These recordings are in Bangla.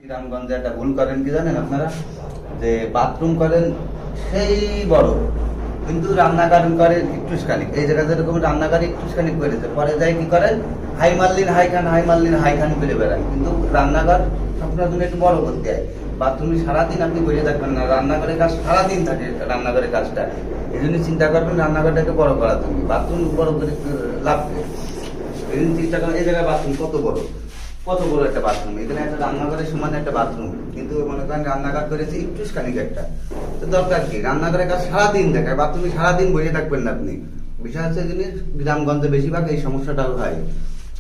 গ্রামগঞ্জে একটা ভুল করেন কি জানেন আপনারা, যে বাথরুম করেন সেই বড়, কিন্তু রান্নাঘর করেন একটুখানি। এই জায়গায় যেরকম রান্নাঘর একটুখানি করেছে, পরে যাই কি করেন, হাই মারলিন হাই খান, হাই মারলিন হাই খান করে বেড়ান। কিন্তু রান্নাঘর আপনার জন্য একটু বড় করতে হয়। বাথরুমে সারাদিন আপনি বসে থাকবেন না, রান্নাঘরের কাজ সারাদিন থাকে, রান্নাঘরের কাজটা। এই জন্য চিন্তা করবেন রান্নাঘরটাকে বড় করা, তুমি বাথরুম বড় করে লাভ নেই। এই জন্য চিন্তা করেন এই জায়গায় বাথরুম কত বড়, কত বড় একটা বাথরুম, এখানে একটা রান্নাঘরের সমান একটা বাথরুম, কিন্তু মনে করেন রান্নাঘর করেছে একটু খানিক একটা। তো দরকার কি, রান্নাঘরের কাজ সারাদিন দেখায়, বাথরুমে সারাদিন বসে থাকবেন না আপনি। বিষয় হচ্ছে জিনিস গ্রামগঞ্জে বেশিরভাগ এই সমস্যাটাও হয়।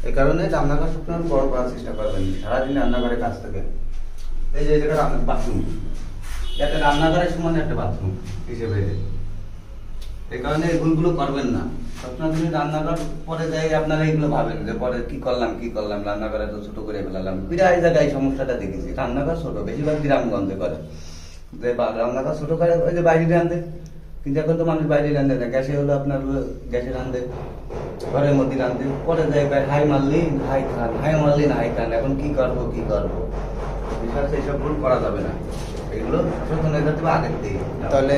এই কারণে রান্নাঘর সবসময় বড় করার চেষ্টা করবেন, সারাদিন রান্নাঘরের কাজ থাকে। এই যে জায়গাটা বাথরুম, একটা রান্নাঘরের সমান একটা বাথরুম হিসেবে। এই কারণে এগুলো করবেন না। আপনার যদি রান্নাঘর পরে যাই আপনারা এগুলো ভাবেন যে পরে কি করলাম রান্নাঘরে তো ছোট করে ফেলালাম। প্রায় জায়গায় সমস্যাটা দেখেছি, রান্নাঘর ছোট, বেশিরভাগ গ্রামগঞ্জে করে যে রান্নাঘর ছোট করে ওই যে বাইরে রান্ধে। কিন্তু এখন তো মানুষ বাইরে রান্ধে না, গ্যাসে হলো আপনার গ্যাসে রান্ধে, ঘরের মধ্যে রান্ধে, পরে যাই হাই মারলি হাই খান, হাই মারলি না হাই খান। এখন কি করবো বিষয় এইসব ভুল করা যাবে না, এগুলো সচেতন হয়ে যেতে হবে আগের থেকে। তাহলে